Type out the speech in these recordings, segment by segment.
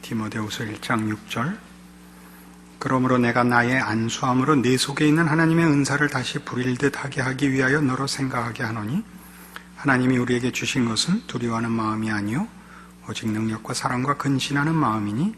디모데후서 1장 6절. 그러므로 내가 나의 안수함으로 네 속에 있는 하나님의 은사를 다시 부릴듯 하게 하기 위하여 너로 생각하게 하노니 하나님이 우리에게 주신 것은 두려워하는 마음이 아니요 오직 능력과 사랑과 근신하는 마음이니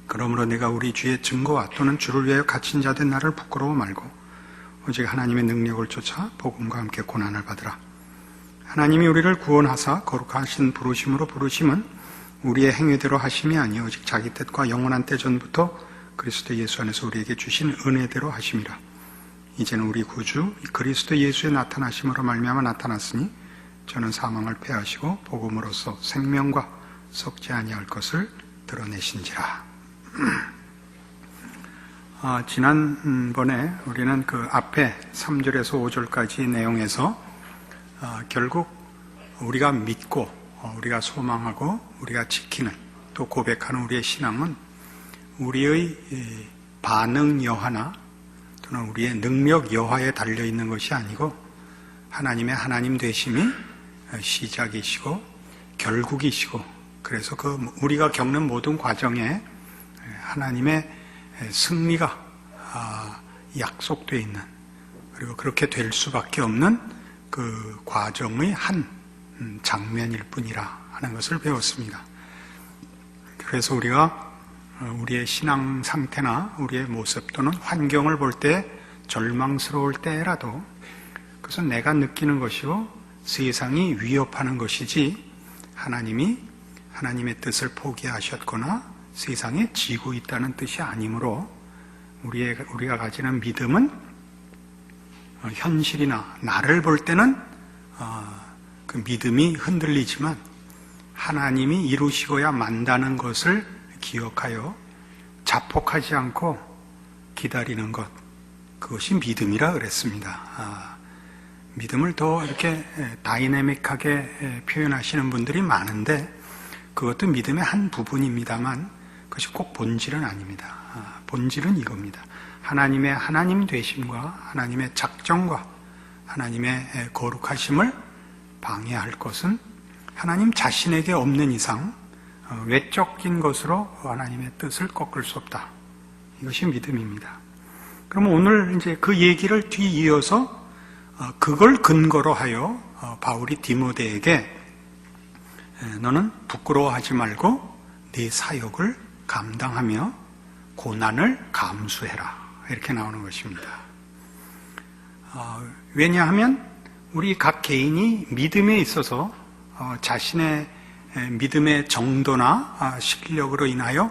그러므로 내가 우리 주의 증거와 또는 주를 위하여 갇힌 자 된 나를 부끄러워 말고 오직 하나님의 능력을 쫓아 복음과 함께 고난을 받으라. 하나님이 우리를 구원하사 거룩하신 부르심으로 부르심은 우리의 행위대로 하심이 아니요 오직 자기 뜻과 영원한 때 전부터 그리스도 예수 안에서 우리에게 주신 은혜대로 하심이라. 이제는 우리 구주 그리스도 예수의 나타나심으로 말미암아 나타났으니 저는 사망을 패하시고 복음으로써 생명과 썩지 아니할 것을 드러내신지라. 지난번에 우리는 그 앞에 3절에서 5절까지 내용에서 결국 우리가 믿고 우리가 소망하고 우리가 지키는 또 고백하는 우리의 신앙은 우리의 반응 여하나 또는 우리의 능력 여하에 달려있는 것이 아니고 하나님의 하나님 되심이 시작이시고 결국이시고 그래서 그 우리가 겪는 모든 과정에 하나님의 승리가 약속되어 있는 그리고 그렇게 될 수밖에 없는 그 과정의 한 장면일 뿐이라 하는 것을 배웠습니다. 그래서 우리가 우리의 신앙 상태나 우리의 모습 또는 환경을 볼 때 절망스러울 때라도 그것은 내가 느끼는 것이고 세상이 위협하는 것이지 하나님이 하나님의 뜻을 포기하셨거나 세상에 지고 있다는 뜻이 아니므로 우리가 가지는 믿음은 현실이나 나를 볼 때는 그 믿음이 흔들리지만 하나님이 이루시고야 만다는 것을 기억하여 자폭하지 않고 기다리는 것, 그것이 믿음이라 그랬습니다. 믿음을 더 이렇게 다이내믹하게 표현하시는 분들이 많은데 그것도 믿음의 한 부분입니다만 그것이 꼭 본질은 아닙니다. 본질은 이겁니다. 하나님의 하나님 되심과 하나님의 작정과 하나님의 거룩하심을 방해할 것은 하나님 자신에게 없는 이상 외적인 것으로 하나님의 뜻을 꺾을 수 없다. 이것이 믿음입니다. 그러면 오늘 이제 그 얘기를 뒤이어서 그걸 근거로 하여 바울이 디모데에게 너는 부끄러워하지 말고 네 사역을 감당하며 고난을 감수해라. 이렇게 나오는 것입니다. 왜냐하면 우리 각 개인이 믿음에 있어서 자신의 믿음의 정도나 실력으로 인하여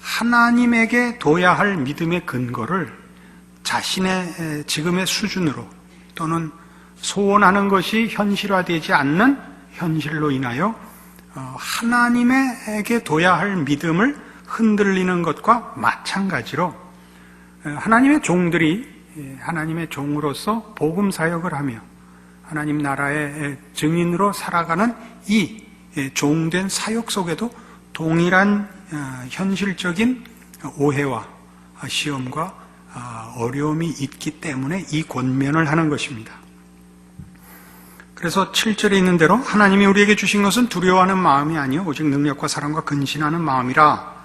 하나님에게 둬야 할 믿음의 근거를 자신의 지금의 수준으로 또는 소원하는 것이 현실화되지 않는 현실로 인하여 하나님에게 둬야 할 믿음을 흔들리는 것과 마찬가지로 하나님의 종들이 하나님의 종으로서 복음 사역을 하며 하나님 나라의 증인으로 살아가는 이 종된 사역 속에도 동일한 현실적인 오해와 시험과 어려움이 있기 때문에 이 권면을 하는 것입니다. 그래서 7절에 있는 대로 하나님이 우리에게 주신 것은 두려워하는 마음이 아니요 오직 능력과 사랑과 근신하는 마음이라.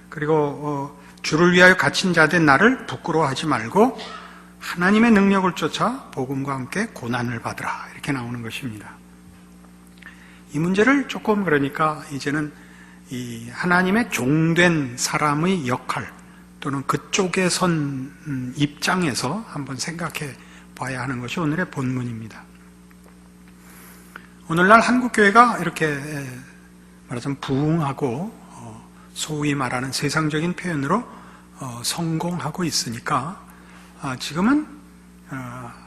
그리고 주를 위하여 갇힌 자 된 나를 부끄러워하지 말고 하나님의 능력을 쫓아 복음과 함께 고난을 받으라. 이렇게 나오는 것입니다. 이 문제를 조금 그러니까 이제는 이 하나님의 종된 사람의 역할 또는 그쪽에 선 입장에서 한번 생각해 봐야 하는 것이 오늘의 본문입니다. 오늘날 한국교회가 이렇게 말하자면 부흥하고 소위 말하는 세상적인 표현으로 성공하고 있으니까 지금은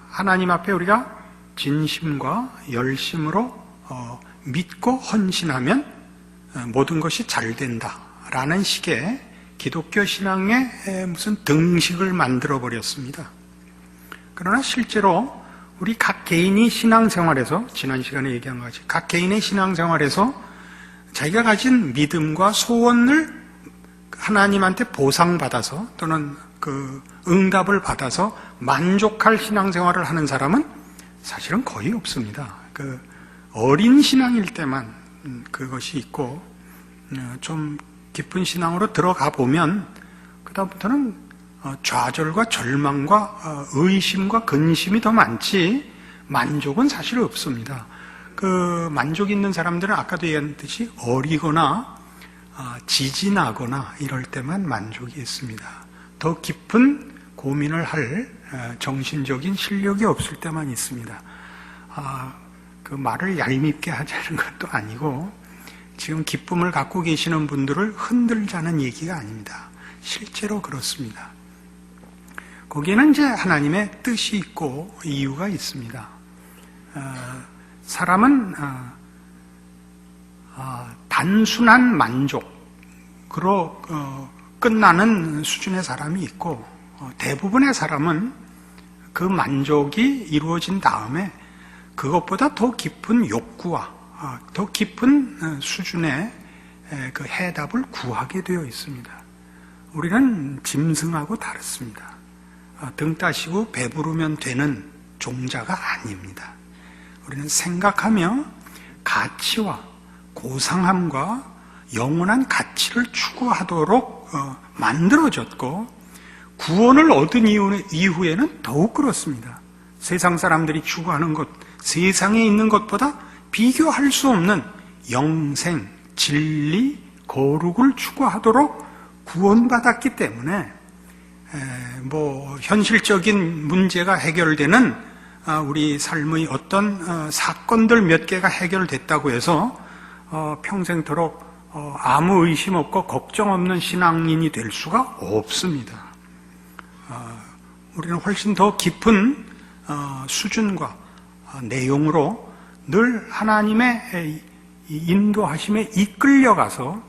하나님 앞에 우리가 진심과 열심으로 믿고 헌신하면 모든 것이 잘 된다라는 식의 기독교 신앙의 무슨 등식을 만들어 버렸습니다. 그러나 실제로 우리 각 개인이 신앙생활에서 지난 시간에 얘기한 것 같이 각 개인의 신앙생활에서 자기가 가진 믿음과 소원을 하나님한테 보상받아서 또는 그 응답을 받아서 만족할 신앙생활을 하는 사람은 사실은 거의 없습니다. 그 어린 신앙일 때만 그것이 있고 좀 깊은 신앙으로 들어가 보면 그다음부터는 좌절과 절망과 의심과 근심이 더 많지 만족은 사실 없습니다. 그 만족 있는 사람들은 아까도 얘기했듯이 어리거나 지진하거나 이럴 때만 만족이 있습니다. 더 깊은 고민을 할 정신적인 실력이 없을 때만 있습니다. 그 말을 얄밉게 하자는 것도 아니고 지금 기쁨을 갖고 계시는 분들을 흔들자는 얘기가 아닙니다. 실제로 그렇습니다. 거기에는 이제 하나님의 뜻이 있고 이유가 있습니다. 사람은 단순한 만족으로 끝나는 수준의 사람이 있고 대부분의 사람은 그 만족이 이루어진 다음에 그것보다 더 깊은 욕구와 더 깊은 수준의 그 해답을 구하게 되어 있습니다. 우리는 짐승하고 다릅니다. 등 따시고 배부르면 되는 종자가 아닙니다. 우리는 생각하며 가치와 고상함과 영원한 가치를 추구하도록 만들어졌고 구원을 얻은 이후에는 더욱 그렇습니다. 세상 사람들이 추구하는 것, 세상에 있는 것보다 비교할 수 없는 영생, 진리, 거룩을 추구하도록 구원받았기 때문에 현실적인 문제가 해결되는 우리 삶의 어떤 사건들 몇 개가 해결됐다고 해서 평생토록 아무 의심 없고 걱정 없는 신앙인이 될 수가 없습니다. 우리는 훨씬 더 깊은 수준과 내용으로 늘 하나님의 인도하심에 이끌려가서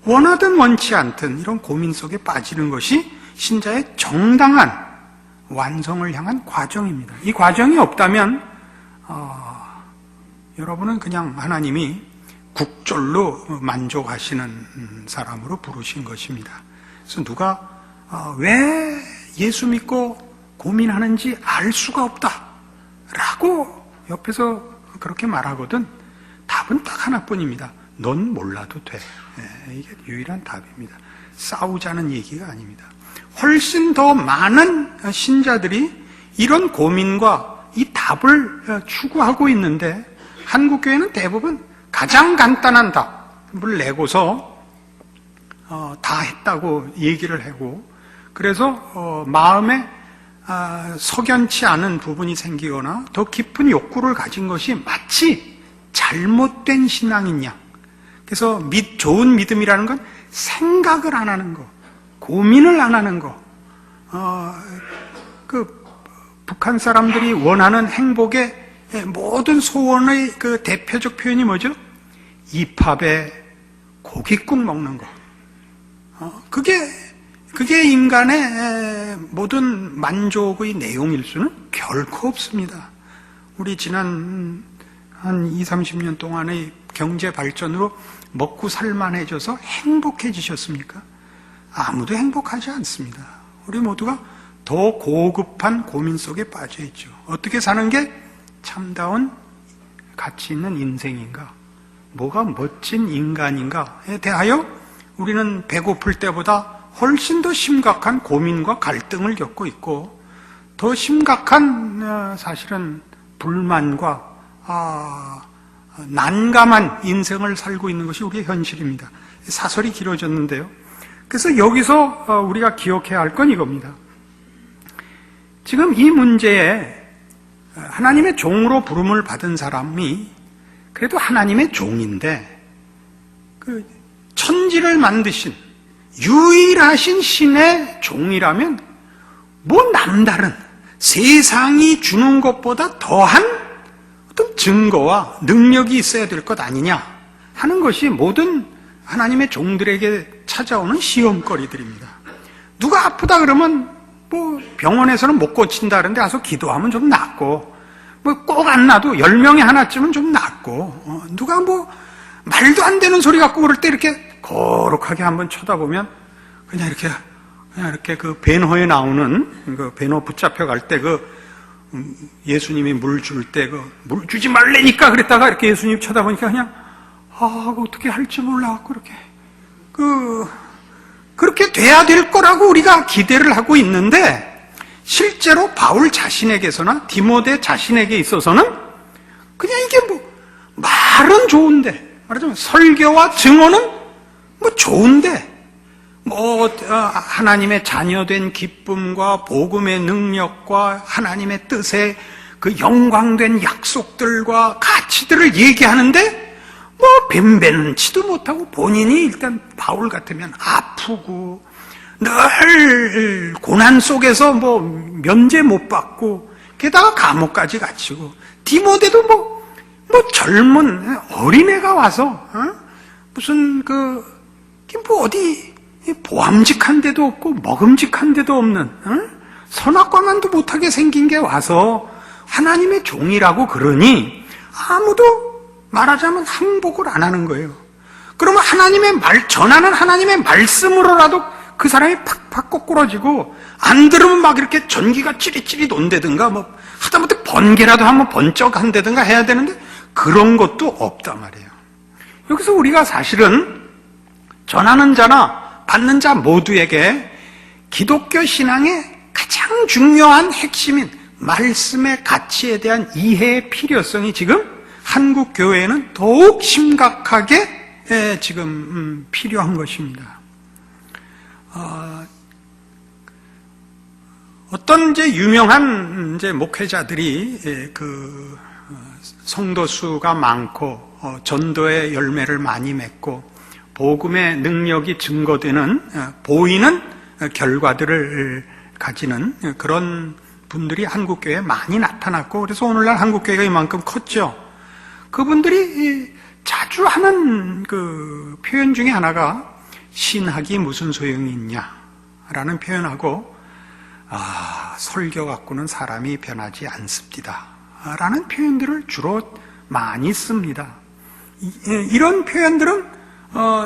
원하든 원치 않든 이런 고민 속에 빠지는 것이 신자의 정당한 완성을 향한 과정입니다. 이 과정이 없다면 여러분은 그냥 하나님이 국절로 만족하시는 사람으로 부르신 것입니다. 그래서 누가 왜 예수 믿고 고민하는지 알 수가 없다 라고 옆에서 그렇게 말하거든 답은 딱 하나뿐입니다. 넌 몰라도 돼. 이게 유일한 답입니다. 싸우자는 얘기가 아닙니다. 훨씬 더 많은 신자들이 이런 고민과 이 답을 추구하고 있는데 한국교회는 대부분 가장 간단한 답을 내고서 다 했다고 얘기를 하고 그래서 마음에 석연치 않은 부분이 생기거나 더 깊은 욕구를 가진 것이 마치 잘못된 신앙인 양. 그래서 좋은 믿음이라는 건 생각을 안 하는 거, 고민을 안 하는 거. 북한 사람들이 원하는 행복의 모든 소원의 그 대표적 표현이 뭐죠? 입합에 고깃국 먹는 거. 그게 인간의 모든 만족의 내용일 수는 결코 없습니다. 우리 지난 한 20, 30년 동안의 경제 발전으로 먹고 살만해져서 행복해지셨습니까? 아무도 행복하지 않습니다. 우리 모두가 더 고급한 고민 속에 빠져 있죠. 어떻게 사는 게 참다운 가치 있는 인생인가? 뭐가 멋진 인간인가에 대하여 우리는 배고플 때보다 훨씬 더 심각한 고민과 갈등을 겪고 있고 더 심각한 사실은 불만과 난감한 인생을 살고 있는 것이 우리의 현실입니다. 사설이 길어졌는데요. 그래서 여기서 우리가 기억해야 할 건 이겁니다. 지금 이 문제에 하나님의 종으로 부름을 받은 사람이 그래도 하나님의 종인데 그 천지를 만드신 유일하신 신의 종이라면 뭐 남다른 세상이 주는 것보다 더한 어떤 증거와 능력이 있어야 될 것 아니냐 하는 것이 모든 하나님의 종들에게 찾아오는 시험거리들입니다. 누가 아프다 그러면 뭐 병원에서는 못 고친다 그러는데 가서 기도하면 좀 낫고 뭐 꼭 안 나도 10명에 하나쯤은 좀 낫고 누가 뭐 말도 안 되는 소리 갖고 그럴 때 이렇게 거룩하게 한번 쳐다보면 그냥 이렇게 그 배너에 나오는 그 배너 붙잡혀 갈 때 예수님이 물 줄 때 물 주지 말라니까 그랬다가 이렇게 예수님 쳐다보니까 그냥 어떻게 할지 몰라갖고 이렇게 그렇게 돼야 될 거라고 우리가 기대를 하고 있는데, 실제로 바울 자신에게서나 디모데 자신에게 있어서는 그냥 이게 말은 좋은데, 말하자면 설교와 증언은 좋은데, 하나님의 자녀된 기쁨과 복음의 능력과 하나님의 뜻의 그 영광된 약속들과 가치들을 얘기하는데, 변변치도 못하고 본인이 일단 바울 같으면 아프고 늘 고난 속에서 면제 못 받고 게다가 감옥까지 갇히고, 디모데도 젊은 어린애가 와서 무슨 어디 보암직한 데도 없고 먹음직한 데도 없는 선악과만도 못하게 생긴 게 와서 하나님의 종이라고 그러니 아무도 말하자면 항복을 안 하는 거예요. 그러면 전하는 하나님의 말씀으로라도 그 사람이 팍팍 꼬꾸러지고, 안 들으면 막 이렇게 전기가 찌릿찌릿 온다든가, 하다못해 번개라도 한번 번쩍 한다든가 해야 되는데, 그런 것도 없단 말이에요. 여기서 우리가 사실은 전하는 자나 받는 자 모두에게 기독교 신앙의 가장 중요한 핵심인 말씀의 가치에 대한 이해의 필요성이 지금 한국 교회에는 더욱 심각하게 지금 필요한 것입니다. 어떤 유명한 목회자들이 성도 수가 많고 전도의 열매를 많이 맺고 복음의 능력이 증거되는 보이는 결과들을 가지는 그런 분들이 한국 교회에 많이 나타났고, 그래서 오늘날 한국 교회가 이만큼 컸죠. 그분들이 자주 하는 표현 중에 하나가 신학이 무슨 소용이 있냐라는 표현하고, 설교 갖고는 사람이 변하지 않습니다 라는 표현들을 주로 많이 씁니다. 이런 표현들은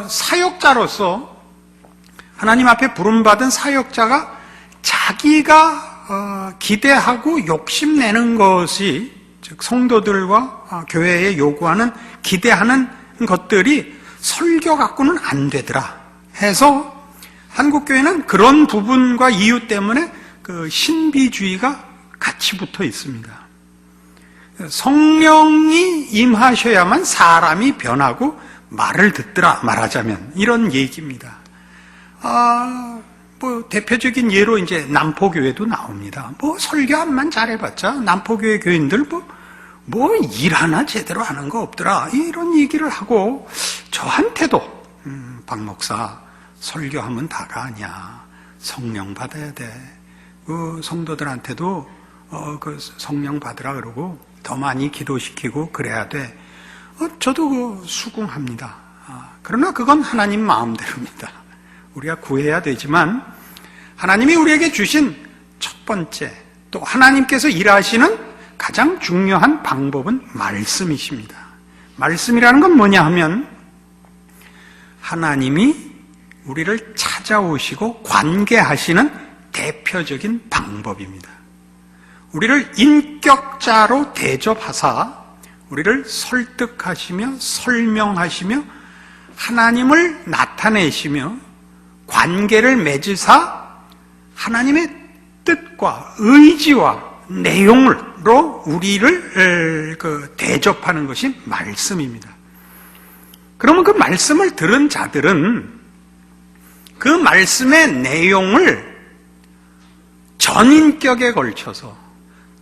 사역자로서 하나님 앞에 부름받은 사역자가 자기가 기대하고 욕심내는 것이, 즉 성도들과 교회에 요구하는 기대하는 것들이 설교 갖고는 안 되더라 해서 한국교회는 그런 부분과 이유 때문에 신비주의가 같이 붙어 있습니다. 성령이 임하셔야만 사람이 변하고 말을 듣더라, 말하자면 이런 얘기입니다. 대표적인 예로 남포교회도 나옵니다. 설교만 잘해봤자 남포교회 교인들 일 하나 제대로 하는 거 없더라, 이런 얘기를 하고, 저한테도 박 목사 설교하면 다가 아니야, 성령 받아야 돼, 성도들한테도 성령 받으라 그러고 더 많이 기도시키고 그래야 돼. 저도 수긍합니다. 그러나 그건 하나님 마음대로입니다. 우리가 구해야 되지만, 하나님이 우리에게 주신 첫 번째, 또 하나님께서 일하시는 가장 중요한 방법은 말씀이십니다. 말씀이라는 건 뭐냐 하면, 하나님이 우리를 찾아오시고 관계하시는 대표적인 방법입니다. 우리를 인격자로 대접하사 우리를 설득하시며 설명하시며 하나님을 나타내시며 관계를 맺으사 하나님의 뜻과 의지와 내용으로 우리를 대접하는 것이 말씀입니다. 그러면 그 말씀을 들은 자들은 그 말씀의 내용을 전인격에 걸쳐서,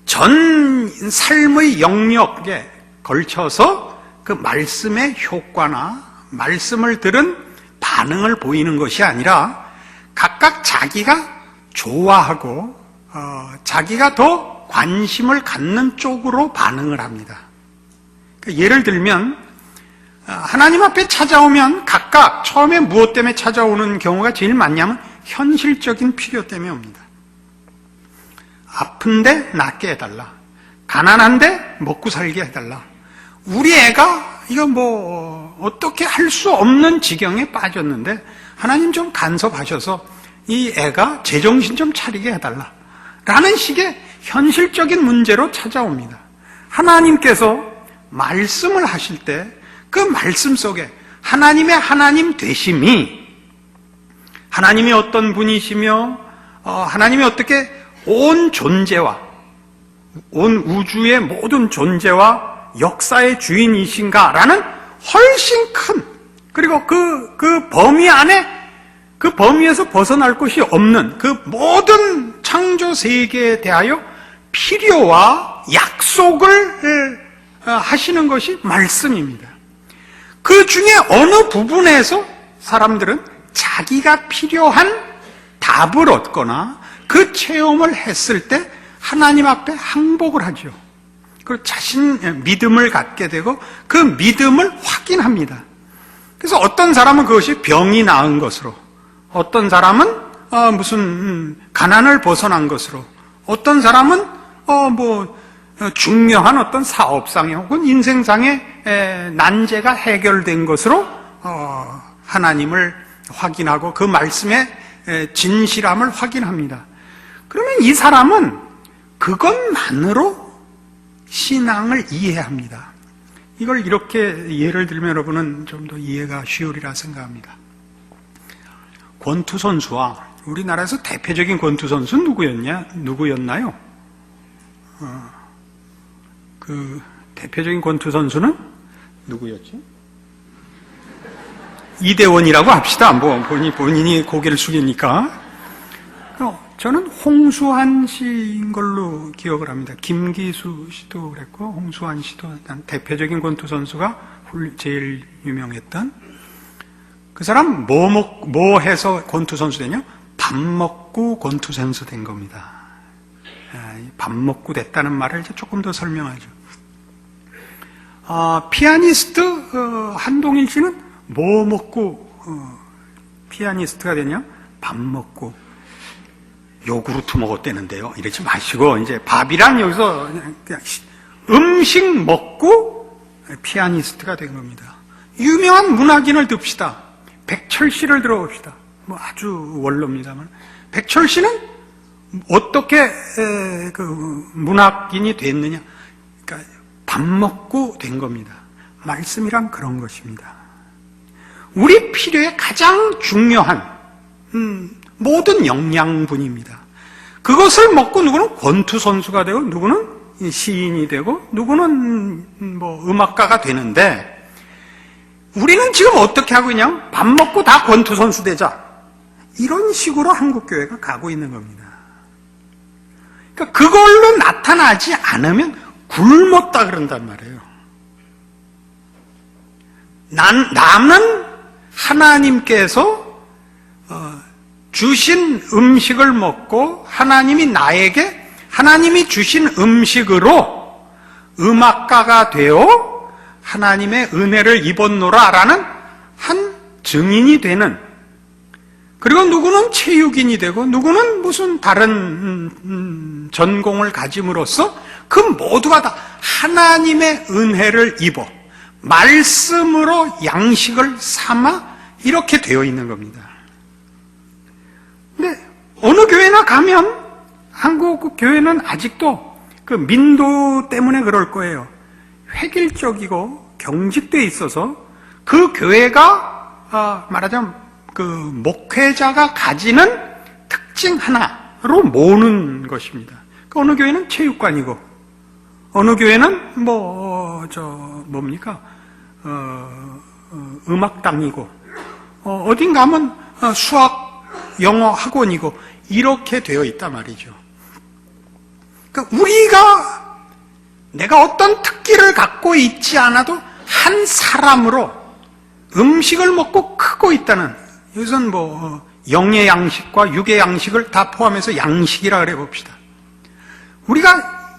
전 삶의 영역에 걸쳐서 그 말씀의 효과나 말씀을 들은 반응을 보이는 것이 아니라 각각 자기가 좋아하고 자기가 더 관심을 갖는 쪽으로 반응을 합니다. 예를 들면 하나님 앞에 찾아오면 각각 처음에 무엇 때문에 찾아오는 경우가 제일 많냐면 현실적인 필요 때문에 옵니다. 아픈데 낫게 해달라, 가난한데 먹고 살게 해달라, 우리 애가 이거 어떻게 할 수 없는 지경에 빠졌는데 하나님 좀 간섭하셔서 이 애가 제정신 좀 차리게 해달라 라는 식의 현실적인 문제로 찾아옵니다. 하나님께서 말씀을 하실 때 그 말씀 속에 하나님의 하나님 되심이 하나님이 어떤 분이시며 하나님이 어떻게 온 존재와 온 우주의 모든 존재와 역사의 주인이신가라는 훨씬 큰, 그리고 그 범위 안에, 그 범위에서 벗어날 곳이 없는 그 모든 창조 세계에 대하여 필요와 약속을 하시는 것이 말씀입니다. 그 중에 어느 부분에서 사람들은 자기가 필요한 답을 얻거나 그 체험을 했을 때 하나님 앞에 항복을 하죠. 그리고 자신 믿음을 갖게 되고 그 믿음을 확인합니다. 그래서 어떤 사람은 그것이 병이 나은 것으로, 어떤 사람은 무슨 가난을 벗어난 것으로, 어떤 사람은 중요한 어떤 사업상의 혹은 인생상의 난제가 해결된 것으로 하나님을 확인하고 그 말씀의 진실함을 확인합니다. 그러면 이 사람은 그것만으로 신앙을 이해합니다. 이걸 이렇게 예를 들면 여러분은 좀 더 이해가 쉬우리라 생각합니다. 권투 선수와 우리나라에서 대표적인 권투 선수는 누구였나요? 그 대표적인 권투 선수는 누구였지? 이대원이라고 합시다. 본인이 고개를 숙이니까. 저는 홍수환 씨인 걸로 기억을 합니다. 김기수 씨도 그랬고, 홍수환 씨도 대표적인 권투 선수가 제일 유명했던. 그 사람 뭐 해서 권투 선수 되냐? 밥 먹고 권투 선수 된 겁니다. 밥 먹고 됐다는 말을 이제 조금 더 설명하죠. 피아니스트 한동일 씨는 뭐 먹고 피아니스트가 되냐? 밥 먹고 요구르트 먹었대는데요. 이러지 마시고 이제 밥이란 여기서 그냥 음식 먹고 피아니스트가 된 겁니다. 유명한 문학인을 듭시다. 백철 씨를 들어봅시다. 아주 원로입니다만 백철 씨는 어떻게 그 문학인이 됐느냐? 그러니까 밥 먹고 된 겁니다. 말씀이란 그런 것입니다. 우리 필요에 가장 중요한 모든 영양분입니다. 그것을 먹고 누구는 권투 선수가 되고 누구는 시인이 되고 누구는 음악가가 되는데 우리는 지금 어떻게 하고 있냐? 밥 먹고 다 권투 선수 되자. 이런 식으로 한국교회가 가고 있는 겁니다. 그러니까 그걸로 나타나지 않으면 굶었다 그런단 말이에요. 나는 하나님께서 주신 음식을 먹고 하나님이 주신 음식으로 음악가가 되어 하나님의 은혜를 입었노라라는 한 증인이 되는, 그리고 누구는 체육인이 되고 누구는 무슨 다른 전공을 가짐으로써 그 모두가 다 하나님의 은혜를 입어 말씀으로 양식을 삼아 이렇게 되어 있는 겁니다. 근데 어느 교회나 가면 한국 교회는 아직도 그 민도 때문에 그럴 거예요. 획일적이고 경직되어 있어서 그 교회가 말하자면 그 목회자가 가지는 특징 하나로 모으는 것입니다. 그 어느 교회는 체육관이고 어느 교회는 음악당이고 어딘가 하면 수학 영어 학원이고 이렇게 되어 있단 말이죠. 그러니까 우리가 내가 어떤 특기를 갖고 있지 않아도 한 사람으로 음식을 먹고 크고 있다는, 여기서는 영의 양식과 육의 양식을 다 포함해서 양식이라 그래 봅시다. 우리가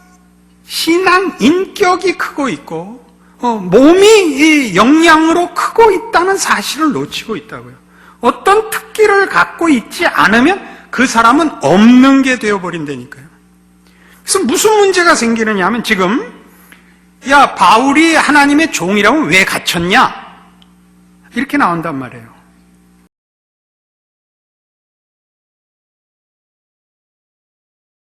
신앙 인격이 크고 있고 몸이 영양으로 크고 있다는 사실을 놓치고 있다고요. 어떤 특기를 갖고 있지 않으면 그 사람은 없는 게 되어버린다니까요. 그래서 무슨 문제가 생기느냐 하면 지금 바울이 하나님의 종이라면 왜 갇혔냐? 이렇게 나온단 말이에요.